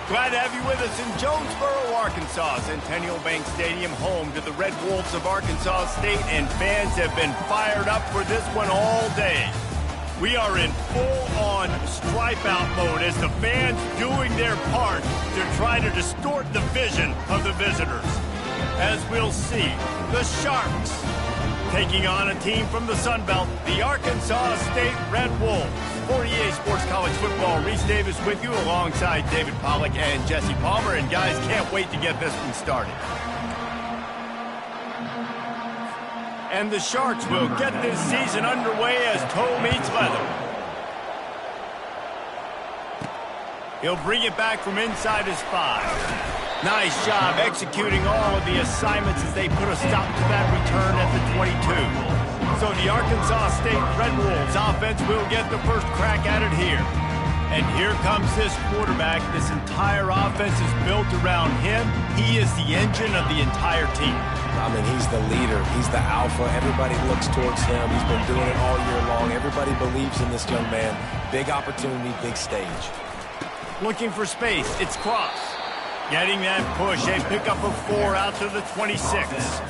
Glad to have you with us in Jonesboro, Arkansas. Centennial Bank Stadium, home to the Red Wolves of Arkansas State, and fans have been fired up for this one all day. We are in full-on stripe-out mode as the fans doing their part to try to distort the vision of the visitors. As we'll see, the Sharks taking on a team from the Sun Belt, the Arkansas State Red Wolves. For EA Sports College Football, Reese Davis with you alongside David Pollack and Jesse Palmer. And guys, can't wait to get this one started. And the Sharks will get this season underway as toe meets leather. He'll bring it back from inside his 5. Nice job executing all of the assignments as they put a stop to that return at the 22. So the Arkansas State Red Wolves offense will get the first crack at it here. And here comes this quarterback. This entire offense is built around him. He is the engine of the entire team. I mean, he's the leader. He's the alpha. Everybody looks towards him. He's been doing it all year long. Everybody believes in this young man. Big opportunity, big stage. Looking for space. It's Cross. Getting that push. A pickup of 4 out to the 26.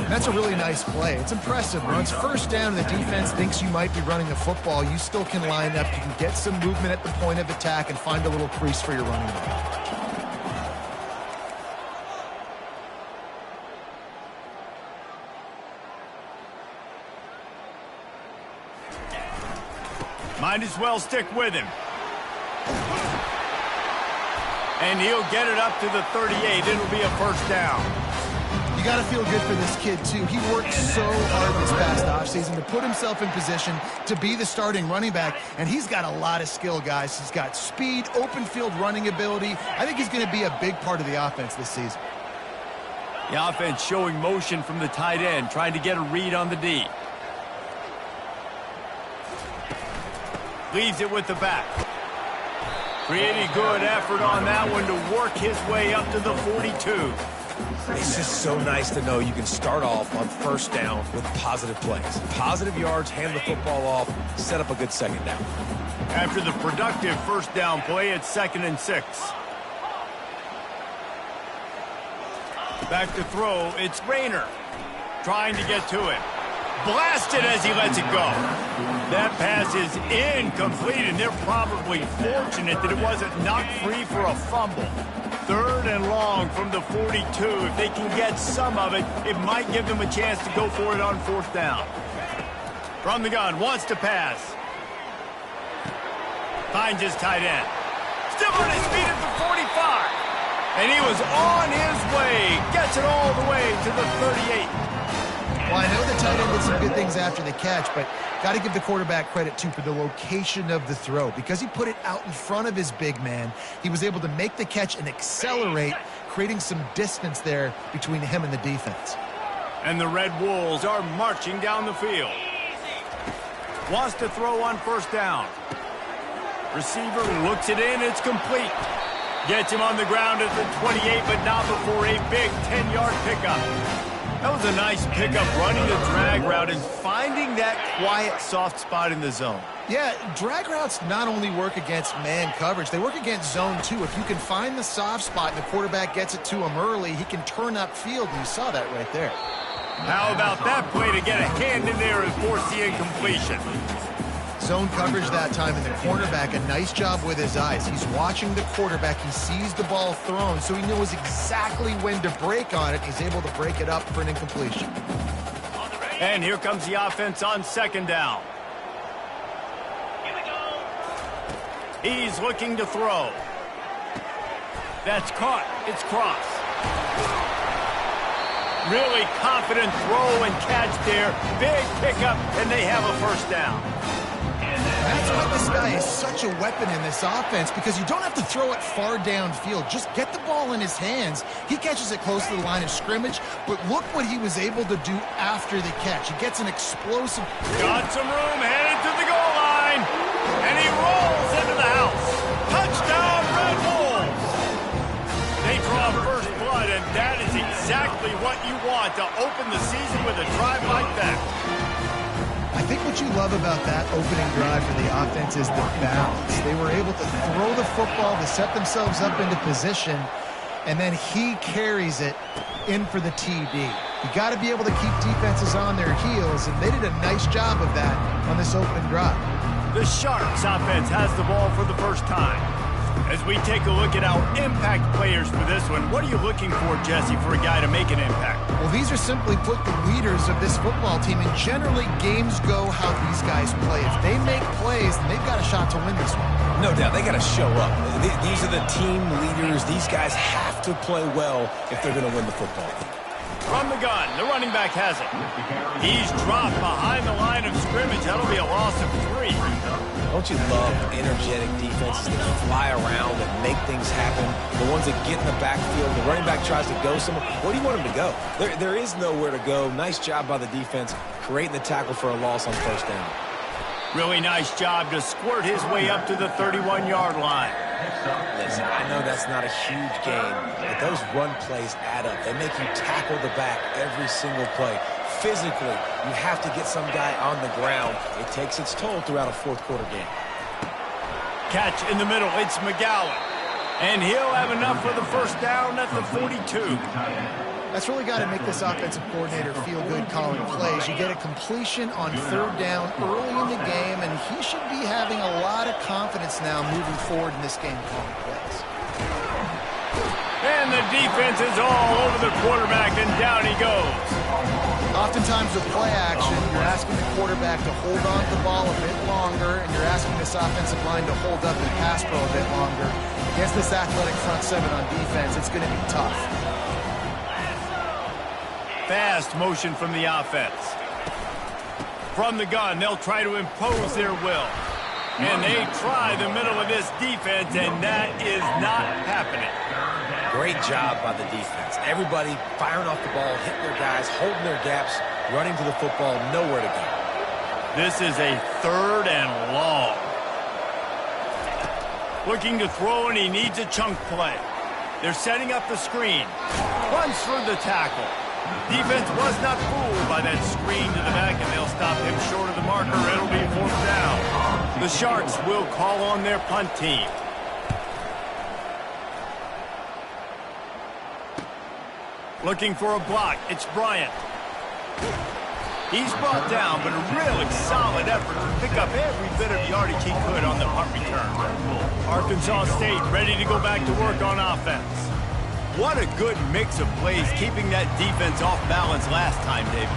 That's a really nice play. It's impressive. Once first down, the defense thinks you might be running the football. You still can line up. You can get some movement at the point of attack and find a little crease for your running back. Might as well stick with him. And he'll get it up to the 38. It'll be a first down. You got to feel good for this kid, too. He worked so hard this past offseason to put himself in position to be the starting running back, and he's got a lot of skill, guys. He's got speed, open field running ability. I think he's going to be a big part of the offense this season. The offense showing motion from the tight end, trying to get a read on the D. Leaves it with the back. Pretty good effort on that one to work his way up to the 42. It's just so nice to know you can start off on first down with positive plays. Positive yards, hand the football off, set up a good second down. After the productive first down play, it's 2nd and 6. Back to throw, it's Rayner. Trying to get to it. Blasted as he lets it go. That pass is incomplete, and they're probably fortunate that it wasn't knocked free for a fumble. 3rd and long from the 42. If they can get some of it, it might give them a chance to go for it on 4th down. From the gun, wants to pass. Finds his tight end. Still on his feet at the 45. And he was on his way. Gets it all the way to the 38. Well, I know the tight end did some good things after the catch, but got to give the quarterback credit, too, for the location of the throw. Because he put it out in front of his big man, he was able to make the catch and accelerate, creating some distance there between him and the defense. And the Red Wolves are marching down the field. Wants to throw on first down. Receiver looks it in, it's complete. Gets him on the ground at the 28, but not before a big 10-yard pickup. That was a nice pickup, running the drag route and finding that quiet, soft spot in the zone. Yeah, drag routes not only work against man coverage, they work against zone, too. If you can find the soft spot and the quarterback gets it to him early, he can turn upfield, and you saw that right there. How about that play to get a hand in there and force the incompletion? Zone coverage that time, and the cornerback, a nice job with his eyes. He's watching the quarterback. He sees the ball thrown, so he knows exactly when to break on it. He's able to break it up for an incompletion. And here comes the offense on 2nd down. He's looking to throw. That's caught. It's Cross. Really confident throw and catch there. Big pickup, and they have a first down. That's why this guy is such a weapon in this offense, because you don't have to throw it far downfield. Just get the ball in his hands. He catches it close to the line of scrimmage, but look what he was able to do after the catch. He gets an explosive... Got some room, headed to the goal line, and he rolls into the house. Touchdown, Red Wolves! They draw first blood, and that is exactly what you want to open the season with a drive like that. I think what you love about that opening drive for the offense is the balance. They were able to throw the football to set themselves up into position, and then he carries it in for the TD. You got to be able to keep defenses on their heels, and they did a nice job of that on this opening drive. The Sharks offense has the ball for the first time. As we take a look at our impact players for this one, what are you looking for, Jesse, for a guy to make an impact? Well, these are simply put the leaders of this football team, and generally games go how these guys play. If they make plays, then they've got a shot to win this one. No doubt, they got to show up. These are the team leaders. These guys have to play well if they're going to win the football. From the gun, the running back has it. He's dropped behind the line of scrimmage. That'll be a loss of 3. Don't you love energetic defenses that fly around and make things happen? The ones that get in the backfield, the running back tries to go somewhere. Where do you want him to go? There is nowhere to go. Nice job by the defense, creating the tackle for a loss on first down. Really nice job to squirt his way up to the 31-yard line. Listen, I know that's not a huge game, but those run plays add up. They make you tackle the back every single play. Physically, you have to get some guy on the ground. It takes its toll throughout a fourth-quarter game. Catch in the middle. It's McGowan. And he'll have enough for the first down at the 42. That's really got to make this offensive coordinator feel good calling plays. You get a completion on third down early in the game, and he should be having a lot of confidence now moving forward in this game calling plays. And the defense is all over the quarterback, and down he goes. Oftentimes with play action, you're asking the quarterback to hold on to the ball a bit longer, and you're asking this offensive line to hold up and pass pro a bit longer. Against this athletic front seven on defense, it's going to be tough. Fast motion from the offense. From the gun, they'll try to impose their will. And they try the middle of this defense, and that is not happening. Great job by the defense. Everybody firing off the ball, hitting their guys, holding their gaps, running to the football, nowhere to go. This is a 3rd and long. Looking to throw, and he needs a chunk play. They're setting up the screen. Runs through the tackle. Defense was not fooled by that screen to the back, and they'll stop him short of the marker. It'll be 4th down. The Sharks will call on their punt team. Looking for a block. It's Bryant. He's brought down, but a really solid effort to pick up every bit of yardage he could on the punt return. Arkansas State ready to go back to work on offense. What a good mix of plays, keeping that defense off balance last time, David.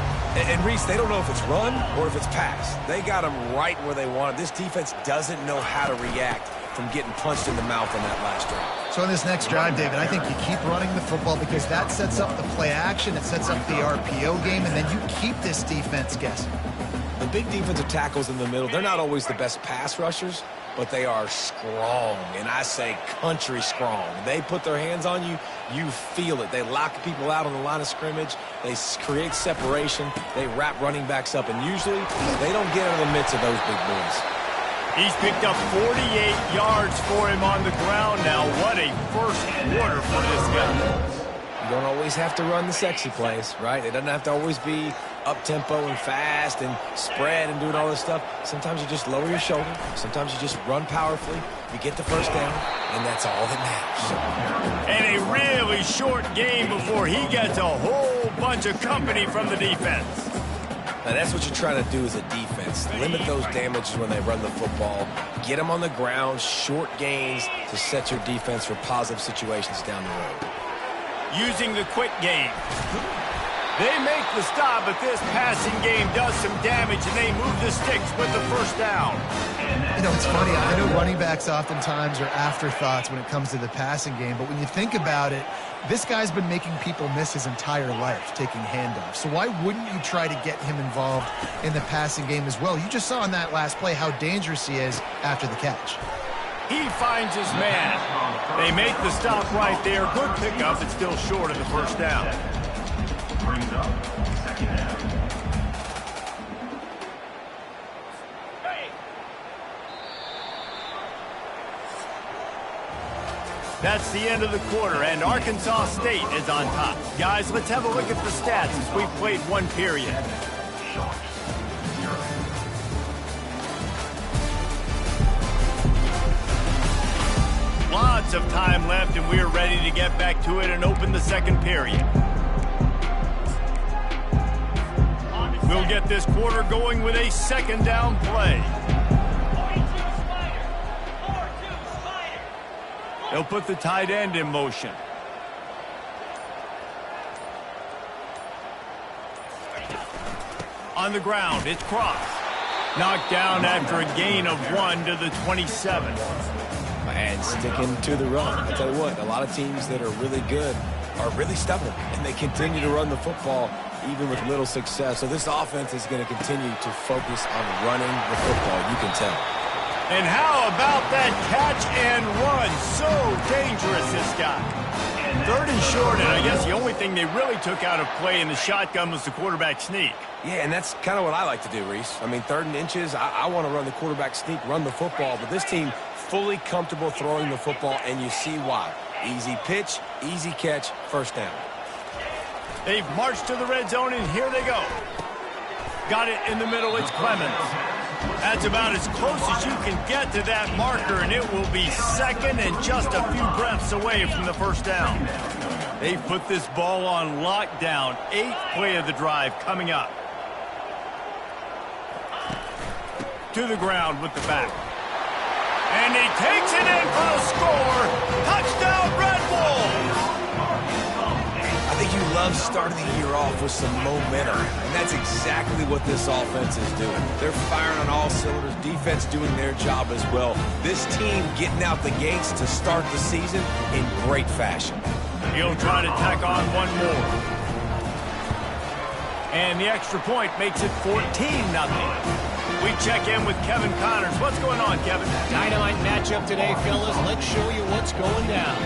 And Reese, they don't know if it's run or if it's pass. They got them right where they want it. This defense doesn't know how to react from getting punched in the mouth on that last drive. So in this next drive, David, I think you keep running the football because that sets up the play action, it sets up the RPO game, and then you keep this defense guessing. The big defensive tackles in the middle, they're not always the best pass rushers, but they are strong, and I say country strong. They put their hands on you, you feel it. They lock people out on the line of scrimmage. They create separation. They wrap running backs up, and usually they don't get out of the midst of those big boys. He's picked up 48 yards for him on the ground now. What a first quarter for this guy. You don't always have to run the sexy plays, right? It doesn't have to always be up-tempo and fast and spread and doing all this stuff. Sometimes you just lower your shoulder. Sometimes you just run powerfully. You get the first down, and that's all that matters. And a really short game before he gets a whole bunch of company from the defense. Now, that's what you're trying to do as a defense. Limit those damages when they run the football. Get them on the ground, short gains to set your defense for positive situations down the road. Using the quick game. They make the stop, but this passing game does some damage, and they move the sticks with the first down. You know, it's funny. I know running backs oftentimes are afterthoughts when it comes to the passing game, but when you think about it, this guy's been making people miss his entire life taking handoffs. So why wouldn't you try to get him involved in the passing game as well? You just saw in that last play how dangerous he is after the catch. He finds his man. They make the stop right there. Good pickup, but still short of the first down. Brings up second down. That's the end of the quarter, and Arkansas State is on top. Guys, let's have a look at the stats as we've played one period. Lots of time left, and we are ready to get back to it and open the second period. We'll get this quarter going with a second down play. They'll put the tight end in motion. On the ground, it's Cross. Knocked down after a gain of 1 to the 27. And sticking to the run. I tell you what, a lot of teams that are really good are really stubborn, and they continue to run the football even with little success. So this offense is going to continue to focus on running the football, you can tell. And how about that catch and run? So dangerous, this guy. 3rd and short, and I guess the only thing they really took out of play in the shotgun was the quarterback sneak. Yeah, and that's kind of what I like to do, Reese. I mean, 3rd and inches, I want to run the quarterback sneak, run the football, but this team fully comfortable throwing the football, and you see why. Easy pitch, easy catch, first down. They've marched to the red zone, and here they go. Got it in the middle, it's Clemens. That's about as close as you can get to that marker, and it will be second and just a few breaths away from the first down. They put this ball on lockdown. 8th play of the drive coming up. To the ground with the back. And he takes it in for the score. Touchdown, Red Wolves! I think you love starting the year off with some momentum, and that's exactly what this offense is doing. They're firing on all cylinders, defense doing their job as well. This team getting out the gates to start the season in great fashion. He'll try to tack on one more. And the extra point makes it 14-0. We check in with Kevin Connors. What's going on, Kevin? Dynamite matchup today, fellas. Let's show you what's going down.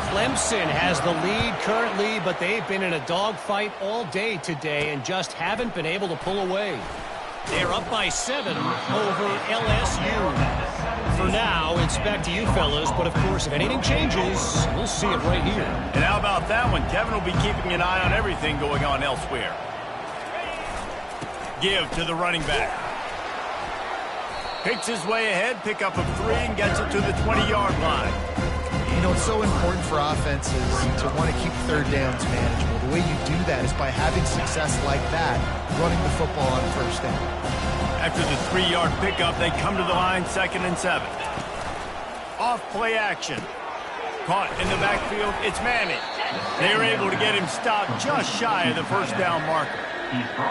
Clemson has the lead currently, but they've been in a dogfight all day today and just haven't been able to pull away. They're up by 7 over LSU. For now, it's back to you, fellas, but of course, if anything changes, we'll see it right here. And how about that one? Kevin will be keeping an eye on everything going on elsewhere. Give to the running back. Picks his way ahead, pick up of 3, and gets it to the 20-yard line. You know, it's so important for offenses to want to keep 3rd downs manageable. The way you do that is by having success like that, running the football on 1st down. After the 3-yard pickup, they come to the line 2nd and 7. Off play action. Caught in the backfield, it's Manning. They're able to get him stopped just shy of the first down marker.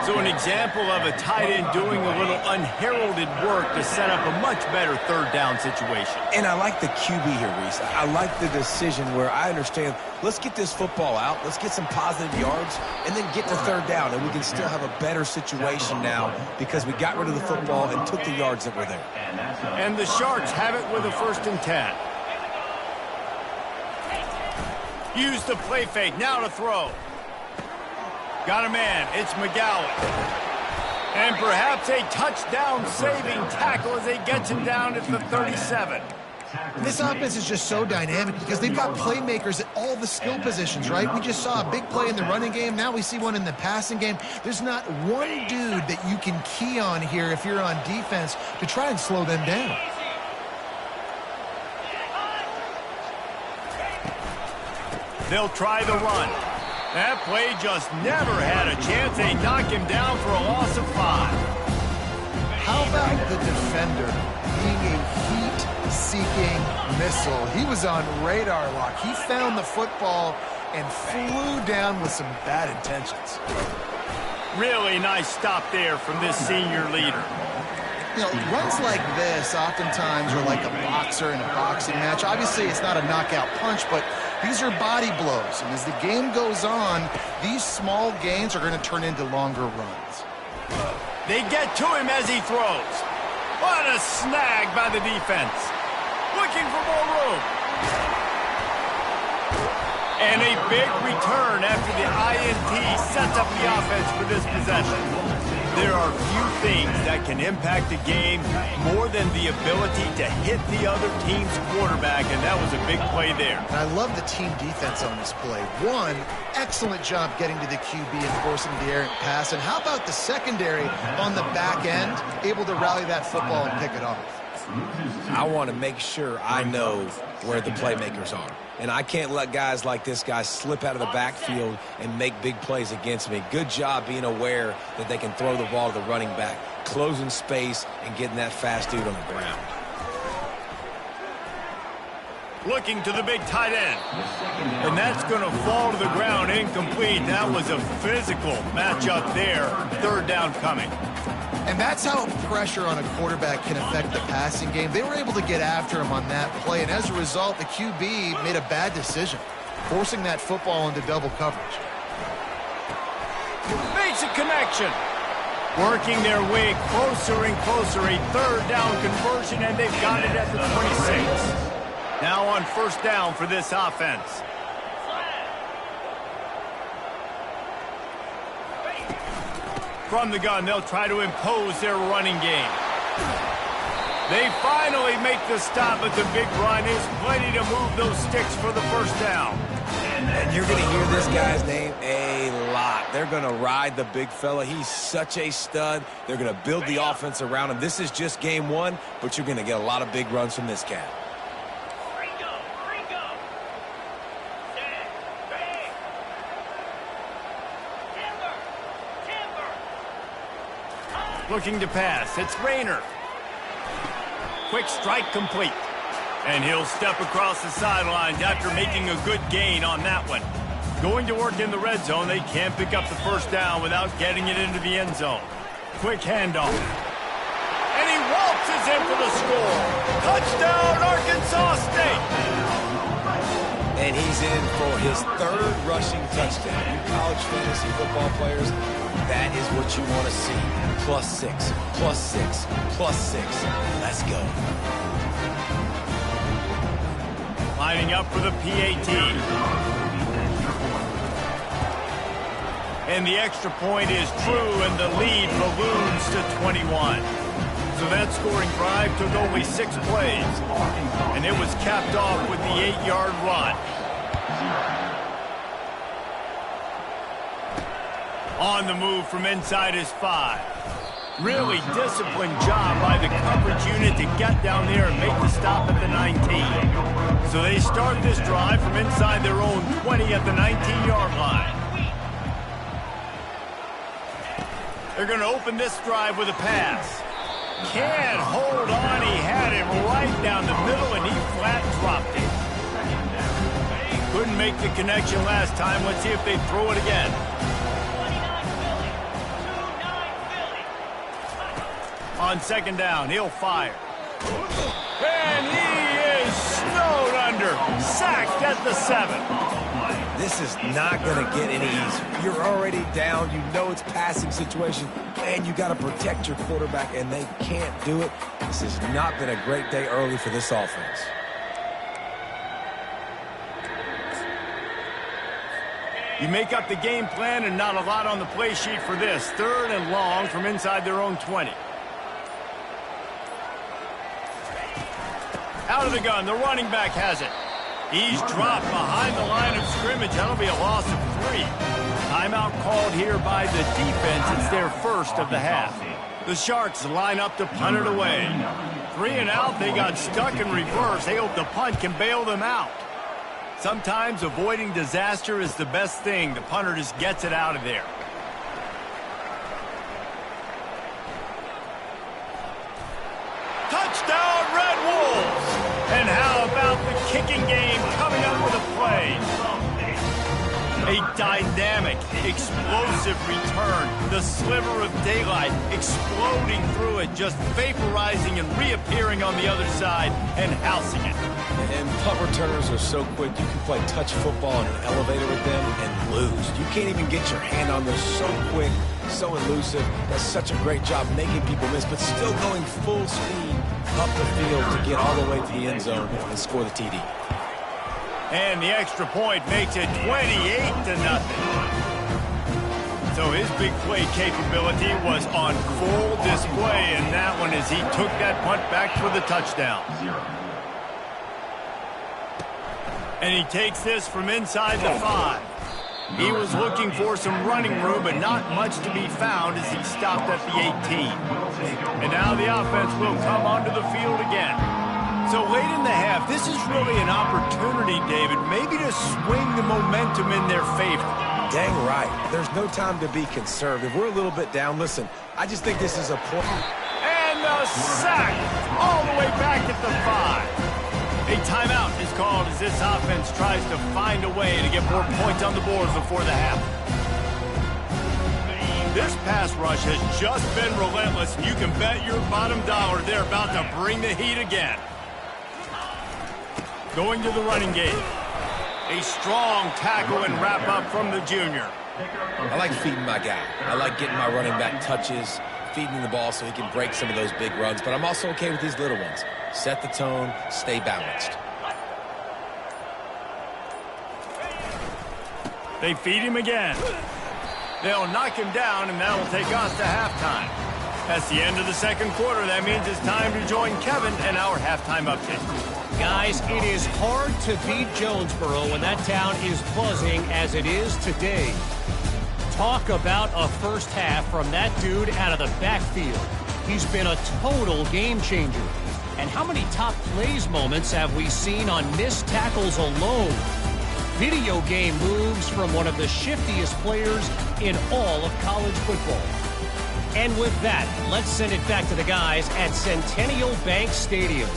So an example of a tight end doing a little unheralded work to set up a much better 3rd down situation. And I like the QB here, Reese. I like the decision where I understand, let's get this football out, let's get some positive yards, and then get to 3rd down, and we can still have a better situation now because we got rid of the football and took the yards that were there. And the Sharks have it with a 1st and 10. Use the play fake, now to throw. Got a man, it's McGowan. And perhaps a touchdown-saving tackle as they get him down at the 37. This offense is just so dynamic because they've got playmakers at all the skill positions, right? We just saw a big play in the running game. Now we see one in the passing game. There's not one dude that you can key on here if you're on defense to try and slow them down. They'll try the run. That play just never had a chance. They knock him down for a loss of 5. How about the defender being a heat-seeking missile? He was on radar lock. He found the football and flew down with some bad intentions. Really nice stop there from this senior leader. You know, runs like this oftentimes are like a boxer in a boxing match. Obviously, it's not a knockout punch, but these are body blows. And as the game goes on, these small gains are going to turn into longer runs. They get to him as he throws. What a snag by the defense. Looking for more room. And a big return after the INT sets up the offense for this possession. There are few things that can impact a game more than the ability to hit the other team's quarterback, and that was a big play there. And I love the team defense on this play. One, excellent job getting to the QB and forcing the errant pass. And how about the secondary on the back end, able to rally that football and pick it off? I want to make sure I know where the playmakers are. And I can't let guys like this guy slip out of the backfield and make big plays against me. Good job being aware that they can throw the ball to the running back, closing space and getting that fast dude on the ground. Looking to the big tight end. And that's going to fall to the ground incomplete. That was a physical matchup there. Third down coming. And that's how pressure on a quarterback can affect the passing game. They were able to get after him on that play, and as a result, the QB made a bad decision, forcing that football into double coverage. Makes a connection. Working their way closer and closer. A third down conversion, and they've got it at the 26. Now on first down for this offense. From the gun, they'll try to impose their running game. They finally make the stop, but the big run is plenty to move those sticks for the first down. And you're going to hear this guy's name a lot. They're going to ride the big fella. He's such a stud. They're going to build the offense around him. This is just game one, but you're going to get a lot of big runs from this cat. Looking to pass. It's Rayner. Quick strike complete. And he'll step across the sidelines after making a good gain on that one. Going to work in the red zone. They can't pick up the first down without getting it into the end zone. Quick handoff. And he waltzes in for the score. Touchdown, Arkansas State. And he's in for his third rushing touchdown. You college fantasy football players, that is what you want to see. +6, +6, +6. Let's go. Lining up for the PAT. And the extra point is true, and the lead balloons to 21. So that scoring drive took only 6 plays. And it was capped off with the 8-yard run. On the move from inside his 5. Really disciplined job by the coverage unit to get down there and make the stop at the 19. So they start this drive from inside their own 20 at the 19-yard line. They're going to open this drive with a pass. Can't hold on. He had it right down the middle, and he flat dropped it. Couldn't make the connection last time. Let's see if they throw it again. On second down, he'll fire. And he is snowed under. Sacked at the 7. This is not going to get any easier. You're already down. You know it's passing situation. And you got to protect your quarterback, and they can't do it. This has not been a great day early for this offense. You make up the game plan and not a lot on the play sheet for this. Third and long from inside their own 20. Out of the gun, the running back has it. He's dropped behind the line of scrimmage. That'll be a loss of 3. Timeout called here by the defense. It's their first of the half. The Sharks line up to punt it away. 3 and out, they got stuck in reverse. They hope the punt can bail them out. Sometimes avoiding disaster is the best thing. The punter just gets it out of there. Touchdown, Red Wolves! And how about the kicking game coming up with a play? A dynamic, explosive return. The sliver of daylight exploding through it, just vaporizing and reappearing on the other side and housing it. And punt returners are so quick, you can play touch football in an elevator with them and lose. You can't even get your hand on them. So quick, so elusive. Does such a great job making people miss, but still going full speed up the field to get all the way to the end zone and score the TD. And the extra point makes it 28-0. So his big play capability was on full display, and that one as he took that punt back for the touchdown. And he takes this from inside the 5. He was looking for some running room, but not much to be found as he stopped at the 18. And now the offense will come onto the field again. So late in the half, this is really an opportunity, David, maybe to swing the momentum in their favor. Dang right. There's no time to be conservative. We're a little bit down. Listen, I just think this is a point. And the sack all the way back at the 5. A timeout is called as this offense tries to find a way to get more points on the board before the half. This pass rush has just been relentless, and you can bet your bottom dollar they're about to bring the heat again. Going to the running game. A strong tackle and wrap up from the junior. I like feeding my guy. I like getting my running back touches, feeding him the ball so he can break some of those big runs, but I'm also okay with these little ones. Set the tone, stay balanced. They feed him again. They'll knock him down, and that'll take us to halftime. That's the end of the second quarter. That means it's time to join Kevin and our halftime update. Guys, it is hard to beat Jonesboro when that town is buzzing as it is today. Talk about a first half from that dude out of the backfield. He's been a total game changer. And how many top plays moments have we seen on missed tackles alone? Video game moves from one of the shiftiest players in all of college football. And with that, let's send it back to the guys at Centennial Bank Stadium.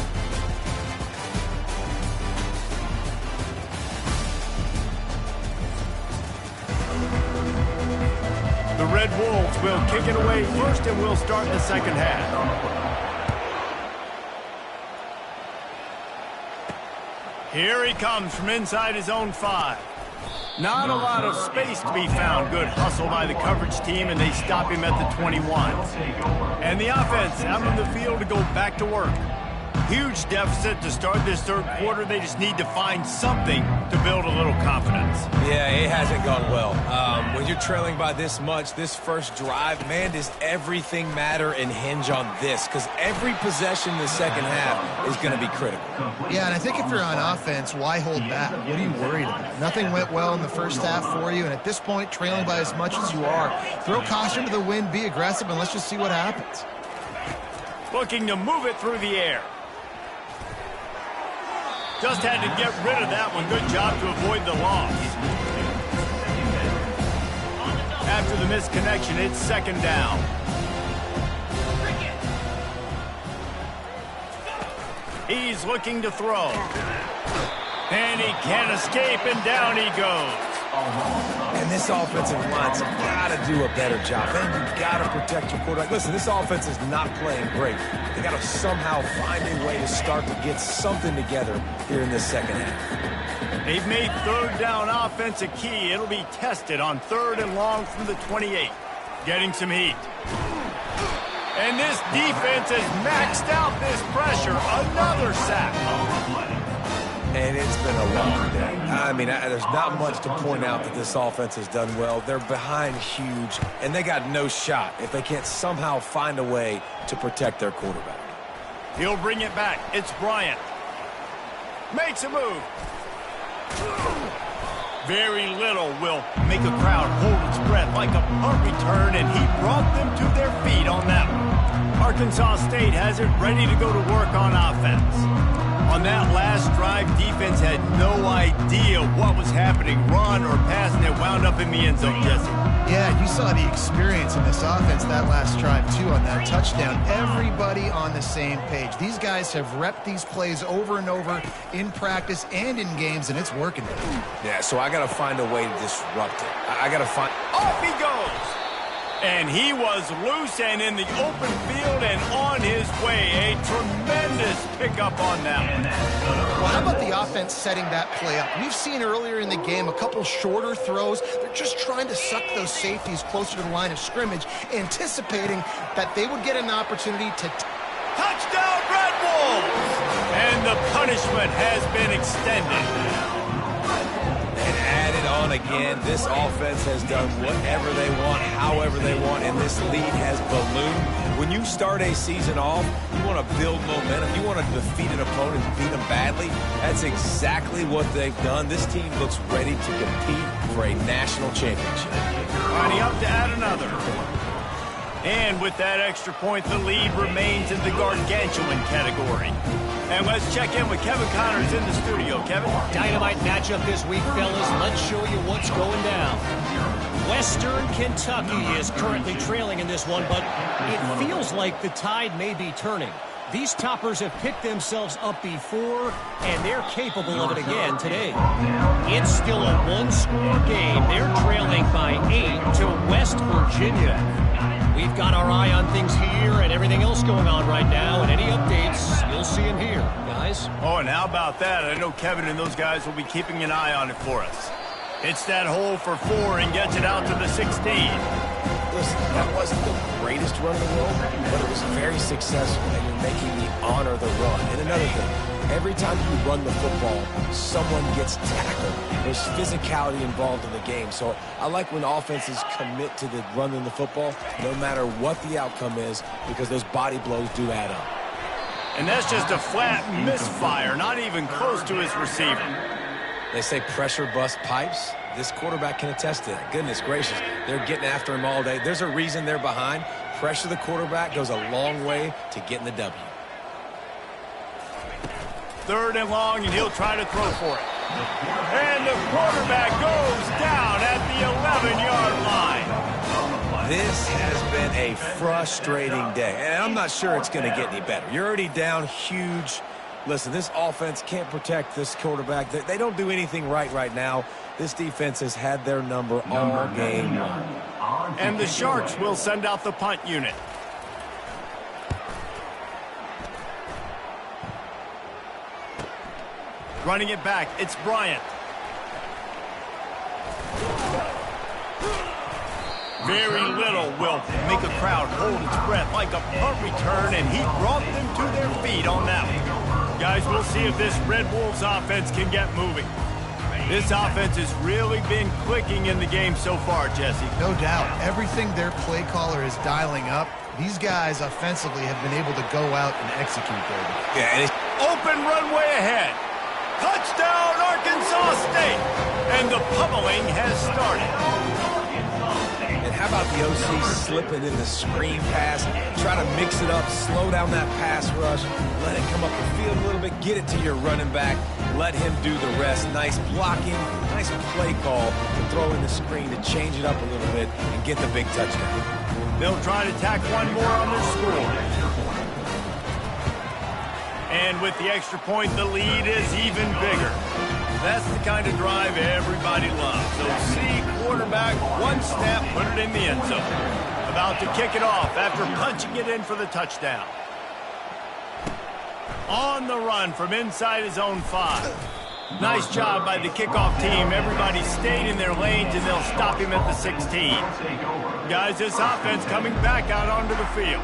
The Red Wolves will kick it away first, and we'll start the second half. Here he comes from inside his own 5. Not a lot of space to be found. Good hustle by the coverage team, and they stop him at the 21. And the offense out on the field to go back to work. Huge deficit to start this third quarter. They just need to find something to build a little confidence. Yeah, it hasn't gone well. When you're trailing by this much, this first drive, man, does everything matter and hinge on this? Because every possession in the second half is going to be critical. Yeah, and I think if you're on offense, why hold back? What are you worried about? Nothing went well in the first half for you, and at this point, trailing by as much as you are, throw caution to the wind, be aggressive, and let's just see what happens. Looking to move it through the air. Just had to get rid of that one. Good job to avoid the loss. After the misconnection, it's second down. He's looking to throw. And he can't escape, and down he goes. And this offensive line's got to do a better job. And you've got to protect your quarterback. Listen, this offense is not playing great. They got to somehow find a way to start to get something together here in this second half. They've made third down offense a key. It'll be tested on 3rd and long from the 28. Getting some heat. And this defense has maxed out this pressure. Another sack. And it's been a long day. I mean, there's not much to point out that this offense has done well. They're behind huge, and they got no shot if they can't somehow find a way to protect their quarterback. He'll bring it back. It's Bryant. Makes a move. Very little will make a crowd hold its breath like a punt return, and he brought them to their feet on that one. Arkansas State has it ready to go to work on offense. On that last drive, defense had no idea what was happening, run or pass, and it wound up in the end zone, Jesse. Yeah, you saw the experience in this offense that last drive, too, on that touchdown. Everybody on the same page. These guys have repped these plays over and over in practice and in games, and it's working. Yeah, so I got to find a way to disrupt it. I got to find... Off he goes! And he was loose and in the open field and on his way. A tremendous pickup on that one. Well, how about the offense setting that play up? We've seen earlier in the game a couple shorter throws. They're just trying to suck those safeties closer to the line of scrimmage, anticipating that they would get an opportunity to... Touchdown, Red Wolves! And the punishment has been extended. And added on again, this offense has done whatever they want, however they want, and this lead has ballooned. When you start a season off, you want to build momentum. You want to defeat an opponent and beat them badly. That's exactly what they've done. This team looks ready to compete. for a national championship. Lining up to add another. And with that extra point, the lead remains in the gargantuan category. And let's check in with Kevin Connors in the studio. Kevin? Dynamite matchup this week, fellas. Let's show you what's going down. Western Kentucky is currently trailing in this one, but it feels like the tide may be turning. These toppers have picked themselves up before, and they're capable of it again today. It's still a one-score game. They're trailing by 8 to West Virginia. We've got our eye on things here and everything else going on right now, and any updates, you'll see them here, guys. Oh, and how about that? I know Kevin and those guys will be keeping an eye on it for us. It's that hole for 4 and gets it out to the 16. Listen, that wasn't the greatest run in the world, but it was very successful, and you're making me honor the run. And another thing, every time you run the football, someone gets tackled. There's physicality involved in the game. So I like when offenses commit to the running the football, no matter what the outcome is, because those body blows do add up. And that's just a flat misfire, not even close to his receiver. They say pressure busts pipes. This quarterback can attest to that. Goodness gracious, they're getting after him all day. There's a reason they're behind. Pressure the quarterback goes a long way to getting the W. 3rd and long, and he'll try to throw for it. And the quarterback goes down at the 11-yard line. This has been a frustrating day, and I'm not sure it's going to get any better. You're already down huge. Listen, this offense can't protect this quarterback. They don't do anything right now. This defense has had their number all game long. And the Sharks will send out the punt unit. Running it back, it's Bryant. Very little will make a crowd hold its breath like a punt return, and he brought them to their feet on that one. Guys, we'll see if this Red Wolves offense can get moving. This offense has really been clicking in the game so far, Jesse. No doubt. Everything their play caller is dialing up, these guys offensively have been able to go out and execute, baby. Yeah, and it's open runway ahead. Touchdown, Arkansas State! And the pummeling has started. And how about the OC slipping in the screen pass, try to mix it up, slow down that pass rush, let it come up the field a little bit, get it to your running back, let him do the rest. Nice blocking, nice play call to throw in the screen to change it up a little bit and get the big touchdown. They'll try to tack one more on their score. And with the extra point, the lead is even bigger. That's the kind of drive everybody loves. So see quarterback, one snap, put it in the end zone. About to kick it off after punching it in for the touchdown. On the run from inside his own 5. Nice job by the kickoff team. Everybody stayed in their lanes, and they'll stop him at the 16. Guys, this offense coming back out onto the field.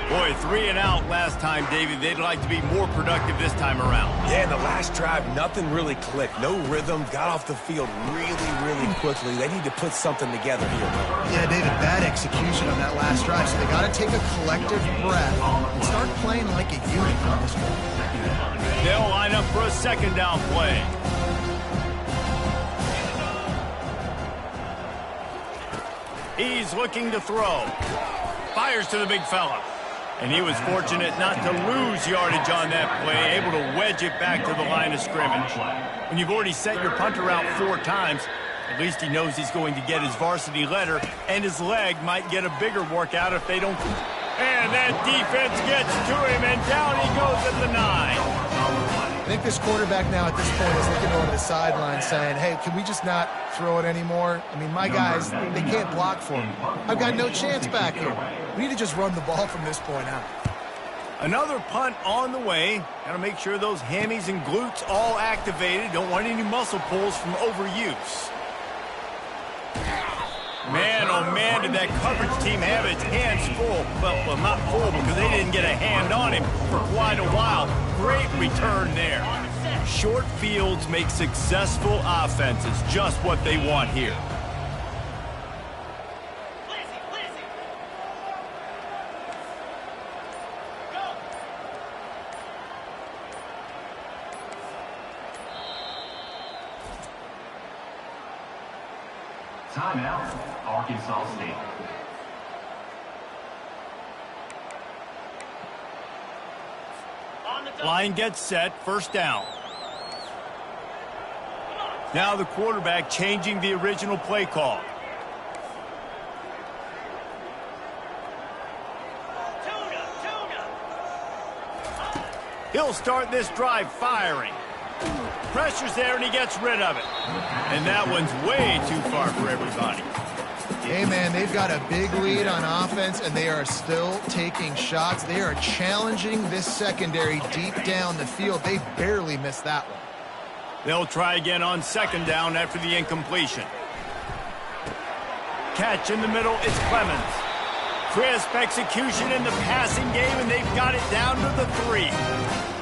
Boy, 3 and out last time, David. They'd like to be more productive this time around. Yeah, in the last drive, nothing really clicked. No rhythm. Got off the field really quickly. They need to put something together here. Yeah, David, bad execution on that last drive. So they got to take a collective breath and start playing like a unit on this one. They'll line up for a 2nd down play. He's looking to throw. Fires to the big fella. And he was fortunate not to lose yardage on that play, able to wedge it back to the line of scrimmage. When you've already set your punter out 4 times, at least he knows he's going to get his varsity letter, and his leg might get a bigger workout if they don't. And that defense gets to him, and down he goes at the 9. I think this quarterback now at this point is looking over the sideline saying, hey, can we just not throw it anymore? I mean, my guys, they can't block for me. I've got no chance back here. We need to just run the ball from this point out. Another punt on the way. Got to make sure those hammies and glutes all activated. Don't want any muscle pulls from overuse. Man, oh man, did that coverage team have its hands full. Well, not full because they didn't get a hand on him for quite a while. Great return there. Short fields make successful offenses just what they want here. Timeout, Arkansas State. Line gets set, first down. Now the quarterback changing the original play call. He'll start this drive firing. Pressure's there and he gets rid of it. And that one's way too far for everybody. Hey, man, they've got a big lead on offense, and they are still taking shots. They are challenging this secondary deep down the field. They barely missed that one. They'll try again on second down after the incompletion. Catch in the middle, it's Clemens. Crisp execution in the passing game, and they've got it down to the 3.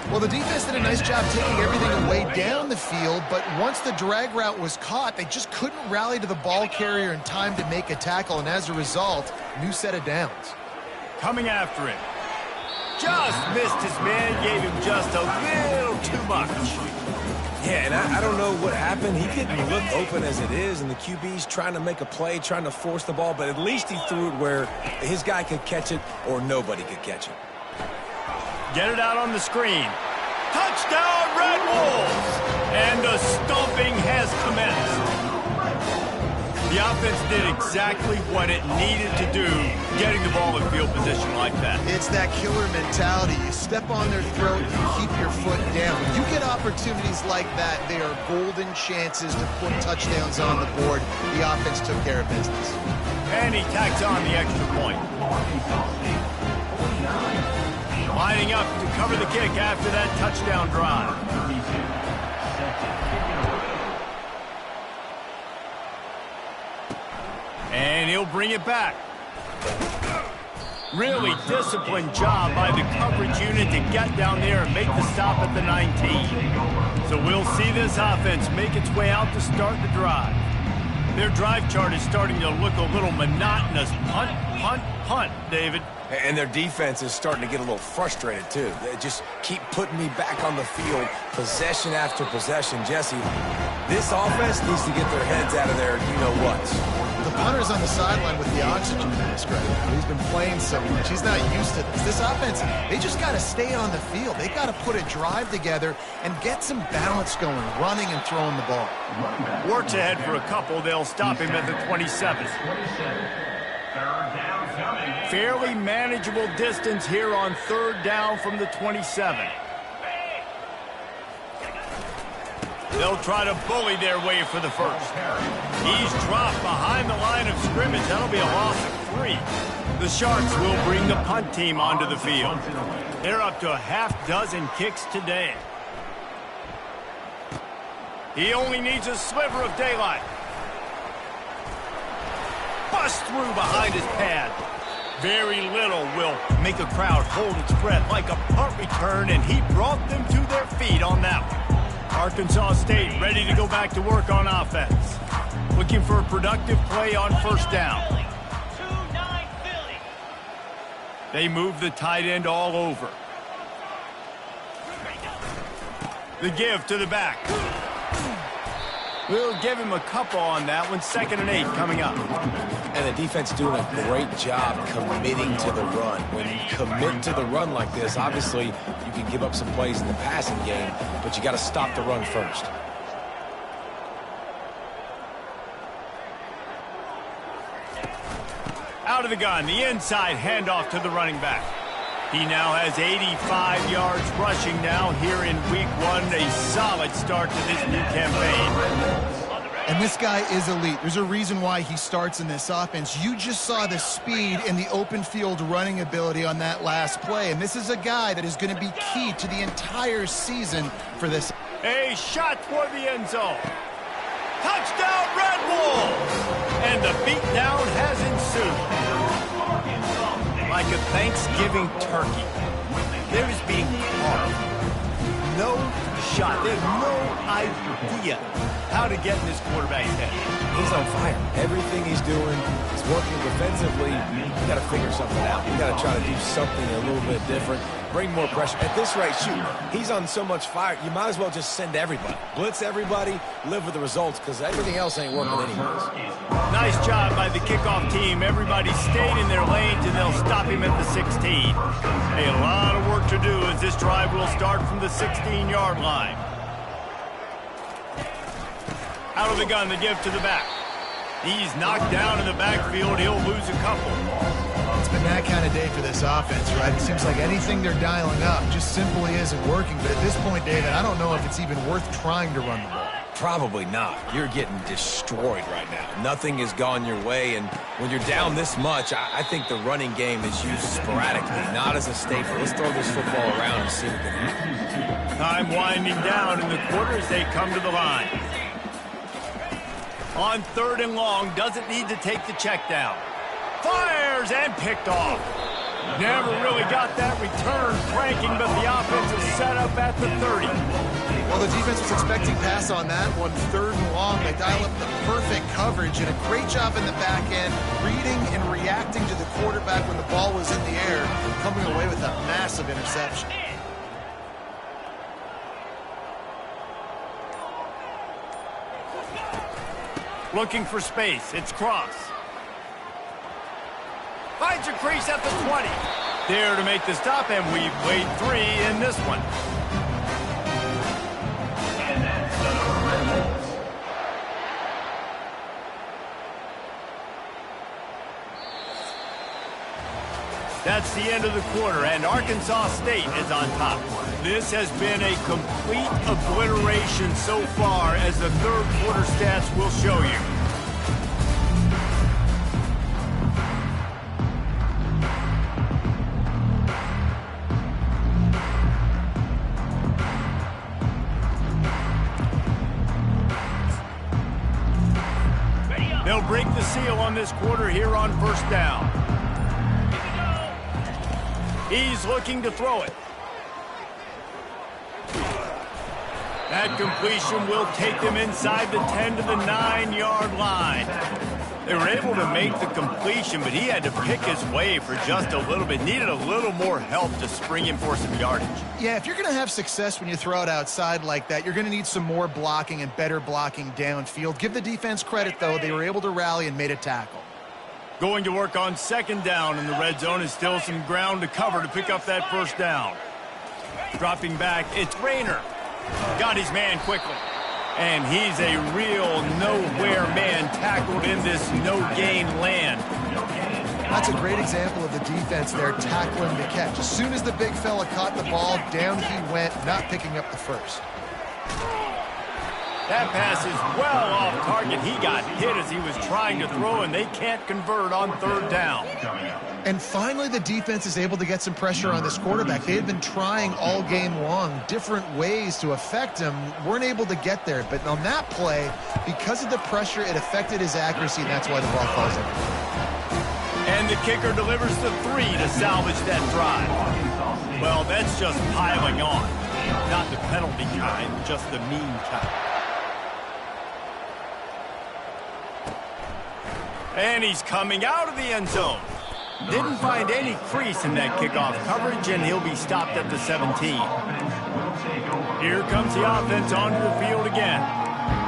Well, the defense did a nice job taking everything away down the field, but once the drag route was caught, they just couldn't rally to the ball carrier in time to make a tackle, and as a result, new set of downs. Coming after him. Just missed his man, gave him just a little too much. Yeah, and I don't know what happened. He didn't look open as it is, and the QB's trying to make a play, trying to force the ball, but at least he threw it where his guy could catch it or nobody could catch it. Get it out on the screen. Touchdown, Red Wolves! And the stomping has commenced. The offense did exactly what it needed to do, getting the ball in field position like that. It's that killer mentality. You step on their throat, you keep your foot down. When you get opportunities like that, they are golden chances to put touchdowns on the board. The offense took care of business. And he tacks on the extra point. Lining up to cover the kick after that touchdown drive. And he'll bring it back. Really disciplined job by the coverage unit to get down there and make the stop at the 19. So we'll see this offense make its way out to start the drive. Their drive chart is starting to look a little monotonous. Punt, punt, punt, David. And their defense is starting to get a little frustrated, too. They just keep putting me back on the field, possession after possession. Jesse, this offense needs to get their heads out of their you-know-whats. The punter's on the sideline with the oxygen mask right now. He's been playing so much. He's not used to this. This offense, they just got to stay on the field. They got to put a drive together and get some balance going, running and throwing the ball. Works ahead for a couple. They'll stop him at the 27. Fairly manageable distance here on third down from the 27. They'll try to bully their way for the first. He's dropped behind the line of scrimmage. That'll be a loss of 3. The Sharks will bring the punt team onto the field. They're up to a half-dozen kicks today. He only needs a sliver of daylight. Bust through behind his pad. Very little will make a crowd hold its breath like a punt return, and he brought them to their feet on that one. Arkansas State ready to go back to work on offense. Looking for a productive play on first down. They move the tight end all over. The give to the back. We'll give him a couple on that one. 2nd and 8 coming up. And the defense doing a great job committing to the run. When you commit to the run like this, obviously you can give up some plays in the passing game, but you got to stop the run first. Out of the gun, the inside handoff to the running back. He now has 85 yards rushing now here in week 1. A solid start to this new campaign. And this guy is elite. There's a reason why he starts in this offense. You just saw the speed and the open field running ability on that last play. And this is a guy that is going to be key to the entire season for this. A shot toward the end zone. Touchdown, Red Wolves! And the beatdown has ensued. Like a Thanksgiving turkey. There is being carved. No shot. They have no idea how to get in this quarterback's head. He's on fire. Everything he's doing is working defensively, you got to figure something out. You got to try to do something a little bit different, bring more pressure. At this rate, shoot, he's on so much fire, you might as well just send everybody. Blitz everybody, live with the results, because everything else ain't working anyways. Nice job by the kickoff team. Everybody stayed in their lanes, and they'll stop him at the 16. A lot of work to do as this drive will start from the 16-yard line. Out of the gun, the give to the back. He's knocked down in the backfield. He'll lose a couple. It's been that kind of day for this offense, right? It seems like anything they're dialing up just simply isn't working. But at this point, David, I don't know if it's even worth trying to run the ball. Probably not. You're getting destroyed right now. Nothing has gone your way, and when you're down this much, I think the running game is used sporadically, not as a staple. Let's throw this football around and see what can happen. Time winding down in the quarter as they come to the line. On 3rd and long, doesn't need to take the check down. Fires and picked off. Never really got that return cranking, but the offense is set up at the 30. Well, the defense was expecting pass on that one. 3rd and long, they dial up the perfect coverage and a great job in the back end, reading and reacting to the quarterback when the ball was in the air, coming away with a massive interception. Looking for space. It's Cross. Finds a crease at the 20. There to make the stop, and we've played 3 in this one. And that's the Red Wolves. That's the end of the quarter, and Arkansas State is on top. This has been a complete obliteration so far, as the 3rd quarter stats will show you. They'll break the seal on this quarter here on 1st down. He's looking to throw it. That completion will take them inside the 10 to the 9-yard line. They were able to make the completion, but he had to pick his way for just a little bit. Needed a little more help to spring him for some yardage. Yeah, if you're going to have success when you throw it outside like that, you're going to need some more blocking and better blocking downfield. Give the defense credit, though. They were able to rally and made a tackle. Going to work on 2nd down in the red zone is still some ground to cover to pick up that 1st down. Dropping back, it's Rayner. Got his man quickly. And he's a real nowhere man tackled in this no-gain land. That's a great example of the defense there tackling the catch. As soon as the big fella caught the ball, down he went, not picking up the first. That pass is well off target. He got hit as he was trying to throw, and they can't convert on 3rd down. And finally, the defense is able to get some pressure on this quarterback. They had been trying all game long different ways to affect him, weren't able to get there. But on that play, because of the pressure, it affected his accuracy, and that's why the ball falls in. And the kicker delivers the 3 to salvage that drive. Well, that's just piling on. Not the penalty kind, just the mean kind. And he's coming out of the end zone. Didn't find any crease in that kickoff coverage, and he'll be stopped at the 17. Here comes the offense onto the field again.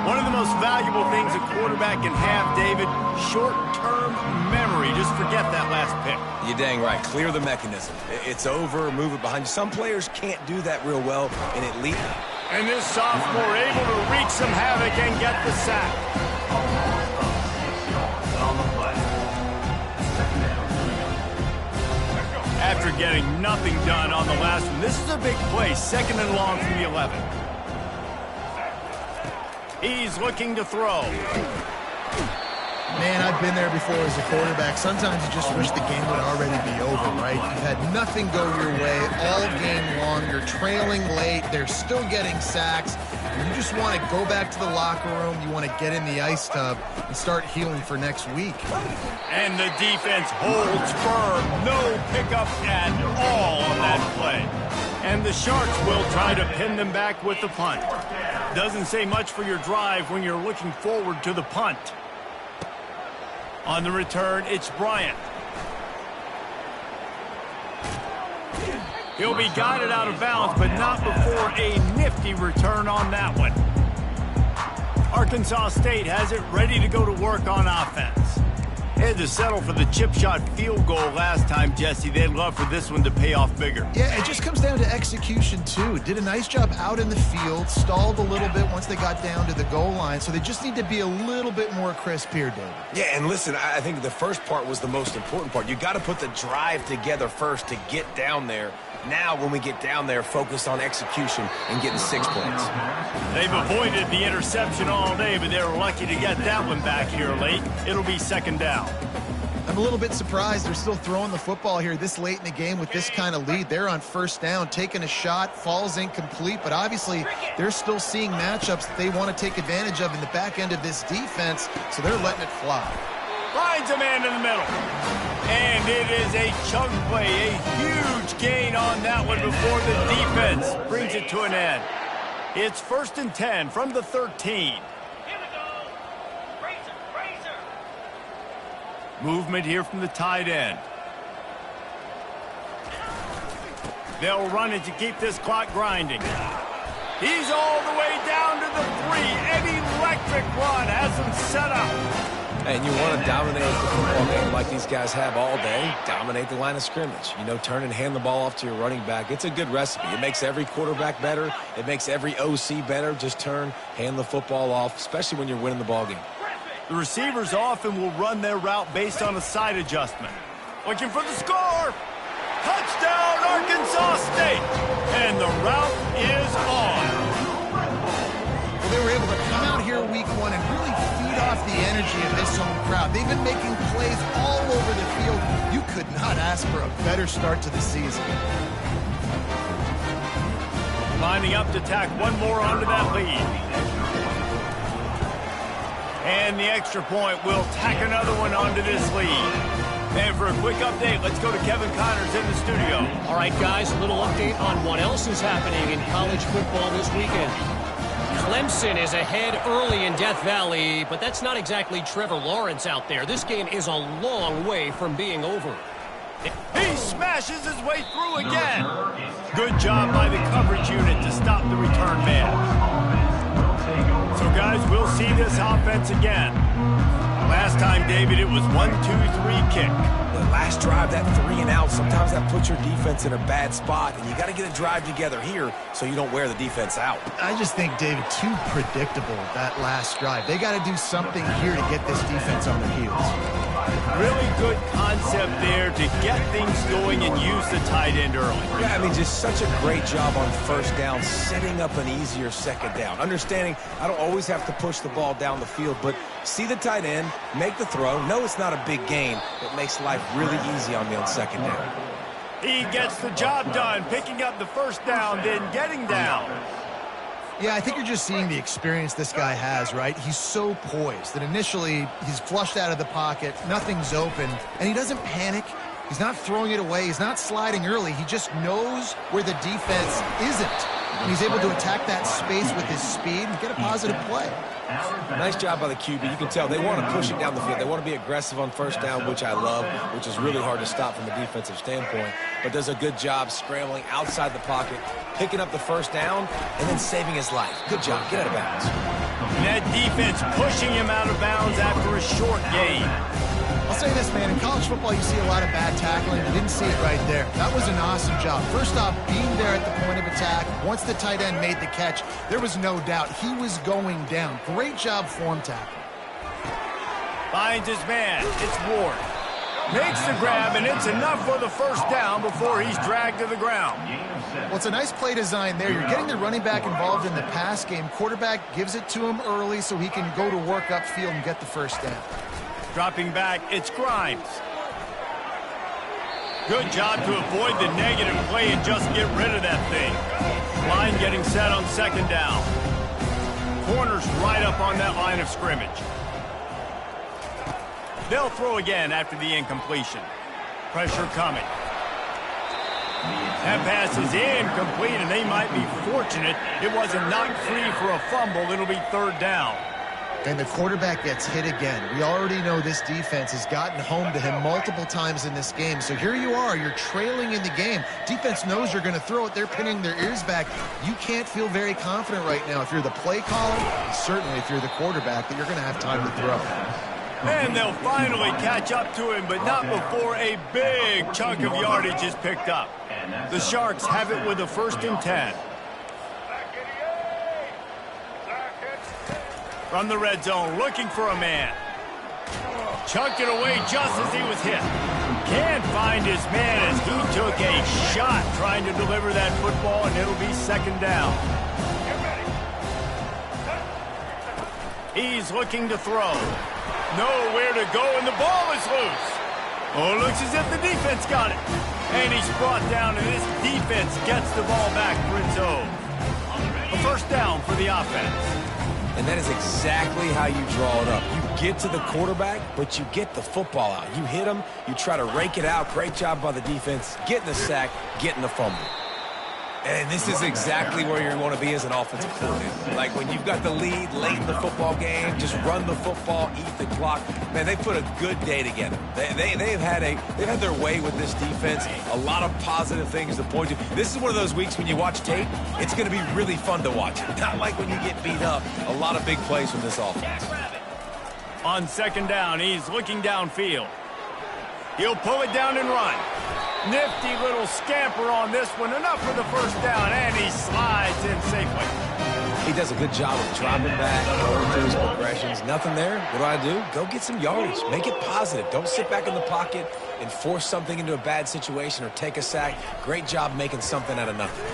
One of the most valuable things a quarterback can have, David, short-term memory. Just forget that last pick. You're dang right. Clear the mechanism. It's over, move it behind you. Some players can't do that real well, and it leads. And this sophomore able to wreak some havoc and get the sack. After getting nothing done on the last one, this is a big play. 2nd and long from the 11. He's looking to throw. Man, I've been there before as a quarterback. Sometimes you just wish the game would already be over, right? You've had nothing go your way all game long. You're trailing late. They're still getting sacks. You just want to go back to the locker room. You want to get in the ice tub and start healing for next week. And the defense holds firm. No pickup at all on that play. And the Sharks will try to pin them back with the punt. Doesn't say much for your drive when you're looking forward to the punt. On the return, it's Bryant. He'll be guided out of bounds, but not before a nifty return on that one. Arkansas State has it ready to go to work on offense. Had to settle for the chip shot field goal last time, Jesse. They'd love for this one to pay off bigger. Yeah, it just comes down to execution, too. Did a nice job out in the field, stalled a little bit once they got down to the goal line, so they just need to be a little bit more crisp here, David. Yeah, and listen, I think the first part was the most important part. You got to put the drive together first to get down there. Now, when we get down there, focus on execution and getting 6 points. They've avoided the interception all day, but they were lucky to get that one back here late. It'll be second down. I'm a little bit surprised they're still throwing the football here this late in the game with this kind of lead. They're on first down, taking a shot, falls incomplete, but obviously they're still seeing matchups that they want to take advantage of in the back end of this defense, so they're letting it fly. Finds a man in the middle. And it is a chunk play, a huge gain on that one before the defense brings it to an end. It's 1st and 10 from the 13. Movement here from the tight end. They'll run it to keep this clock grinding. He's all the way down to the 3. An electric run has him set up. And you want to dominate the football game like these guys have all day. Dominate the line of scrimmage. You know, turn and hand the ball off to your running back. It's a good recipe. It makes every quarterback better. It makes every OC better. Just turn, hand the football off, especially when you're winning the ball game. The receivers often will run their route based on a side adjustment. Looking for the score. Touchdown, Arkansas State. And the route is on. Well, they were able to come out here week 1 and really feed off the energy of this home crowd. They've been making plays all over the field. You could not ask for a better start to the season. Lining up to tack one more onto that lead. And the extra point will tack another one onto this lead. And for a quick update, let's go to Kevin Connors in the studio. All right, guys, a little update on what else is happening in college football this weekend. Clemson is ahead early in Death Valley, but that's not exactly Trevor Lawrence out there. This game is a long way from being over. He smashes his way through again. Good job by the coverage unit to stop the return man. So, guys, we'll see this offense again. Last time, David, it was 1-2-3 kick. The last drive, that 3 and out, sometimes that puts your defense in a bad spot, and you got to get a drive together here so you don't wear the defense out. I just think, David, too predictable, that last drive. They got to do something here to get this defense on their heels. Really good concept there to get things going and use the tight end early. Yeah, I mean, just such a great job on first down, setting up an easier second down. Understanding I don't always have to push the ball down the field, but see the tight end, make the throw. No, it's not a big gain. It makes life really easy on me on second down. He gets the job done, picking up the first down, then getting down. Yeah, I think you're just seeing the experience this guy has, right? He's so poised that initially he's flushed out of the pocket, nothing's open, and he doesn't panic. He's not throwing it away. He's not sliding early. He just knows where the defense isn't. And he's able to attack that space with his speed and get a positive play. Nice job by the QB. You can tell they want to push it down the field. They want to be aggressive on first down, which I love, which is really hard to stop from a defensive standpoint. But does a good job scrambling outside the pocket, picking up the first down, and then saving his life. Good job. Get out of bounds. And that defense pushing him out of bounds after a short gain. I'll say this, man. In college football, you see a lot of bad tackling. You didn't see it right there. That was an awesome job. First off, being there at the point of attack. Once the tight end made the catch, there was no doubt he was going down. Great job form tackle. Finds his man. It's Ward. Makes the grab, and it's enough for the first down before he's dragged to the ground. Well, it's a nice play design there. You're getting the running back involved in the pass game. Quarterback gives it to him early so he can go to work upfield and get the first down. Dropping back, it's Grimes. Good job to avoid the negative play and just get rid of that thing. Line getting set on second down. Corners right up on that line of scrimmage. They'll throw again after the incompletion. Pressure coming. That pass is incomplete, and they might be fortunate it wasn't knocked free for a fumble. It'll be third down. And the quarterback gets hit again. We already know this defense has gotten home to him multiple times in this game. So here you are, you're trailing in the game. Defense knows you're going to throw it. They're pinning their ears back. You can't feel very confident right now if you're the play caller, and certainly if you're the quarterback, that you're going to have time to throw. And they'll finally catch up to him, but not before a big chunk of yardage is picked up. The Sharks have it with a 1st and 10. From the red zone, looking for a man. Chucked it away just as he was hit. Can't find his man as he took a shot trying to deliver that football, and it'll be 2nd down. He's looking to throw. Nowhere to go, and the ball is loose. Oh, looks as if the defense got it. And he's brought down, and this defense gets the ball back for its own. A 1st down for the offense. And that is exactly how you draw it up. You get to the quarterback, but you get the football out. You hit him, you try to rake it out. Great job by the defense, getting the sack, getting the fumble. And this is exactly where you want to be as an offensive coordinator. Like when you've got the lead late in the football game, just run the football, eat the clock. Man, they put a good day together. They've had their way with this defense. A lot of positive things to point to. This is one of those weeks when you watch tape, it's going to be really fun to watch. Not like when you get beat up. A lot of big plays from this offense. On 2nd down, he's looking downfield. He'll pull it down and run. Nifty little scamper on this one. Enough for the 1st down, and he slides in safely. He does a good job of dropping back, going through his progressions. Nothing there. What do? Go get some yardage. Make it positive. Don't sit back in the pocket and force something into a bad situation or take a sack. Great job making something out of nothing.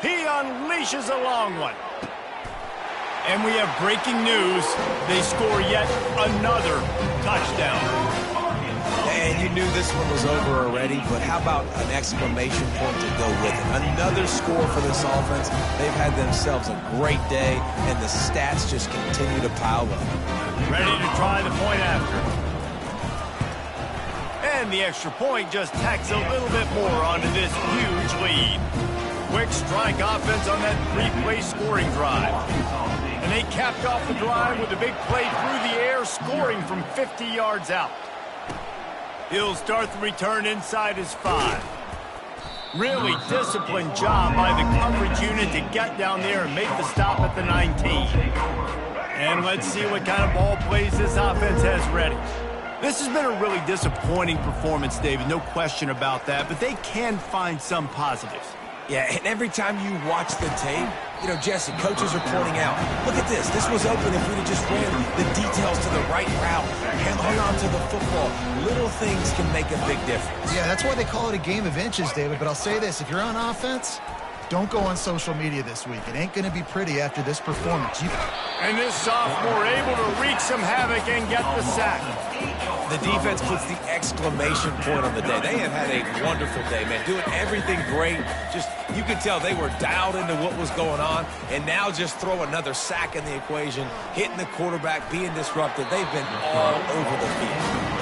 He unleashes a long one. And we have breaking news. They score yet another touchdown. And you knew this one was over already, but how about an exclamation point to go with it? Another score for this offense. They've had themselves a great day, and the stats just continue to pile up. Ready to try the point after. And the extra point just tacks a little bit more onto this huge lead. Quick strike offense on that 3-play scoring drive. And they capped off the drive with a big play through the air, scoring from 50 yards out. He'll start the return inside his 5. Really disciplined job by the coverage unit to get down there and make the stop at the 19. And let's see what kind of ball plays this offense has ready. This has been a really disappointing performance, David, no question about that, but they can find some positives. Yeah, and every time you watch the tape, you know, Jesse, coaches are pointing out, look at this. This was open if we'd have just ran the details to the right route and hung on to the football. Little things can make a big difference. Yeah, that's why they call it a game of inches, David. But I'll say this, if you're on offense, don't go on social media this week. It ain't going to be pretty after this performance. And this sophomore able to wreak some havoc and get the sack. The defense puts the exclamation point on the day. They have had a wonderful day, man. Doing everything great. Just, you could tell they were dialed into what was going on. And now just throw another sack in the equation, hitting the quarterback, being disrupted. They've been all over the field.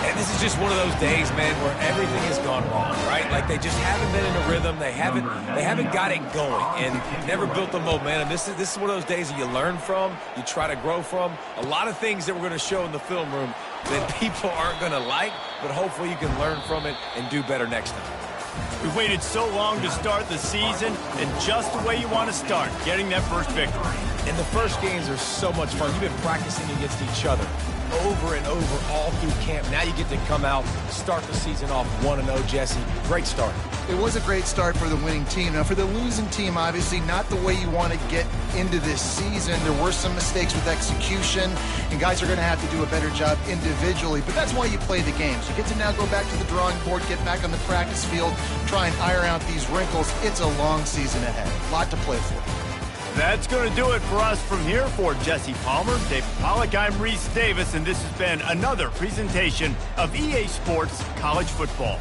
And this is just one of those days, man, where everything has gone wrong, right? Like they just haven't been in a rhythm. They haven't got it going and never built the momentum. This is one of those days that you learn from, you try to grow from. A lot of things that we're going to show in the film room that people aren't going to like, but hopefully you can learn from it and do better next time. We've waited so long to start the season, and just the way you want to start, getting that first victory. And the first games are so much fun. You've been practicing against each other over and over all through camp. Now you get to come out, start the season off 1-0, Jesse. Great start. It was a great start for the winning team. Now, for the losing team, obviously not the way you want to get into this season. There were some mistakes with execution, and guys are going to have to do a better job individually. But that's why you play the games. You get to now go back to the drawing board, get back on the practice field, try and iron out these wrinkles. It's a long season ahead. A lot to play for. That's going to do it for us from here. For Jesse Palmer, David Pollack, I'm Reese Davis, and this has been another presentation of EA Sports College Football.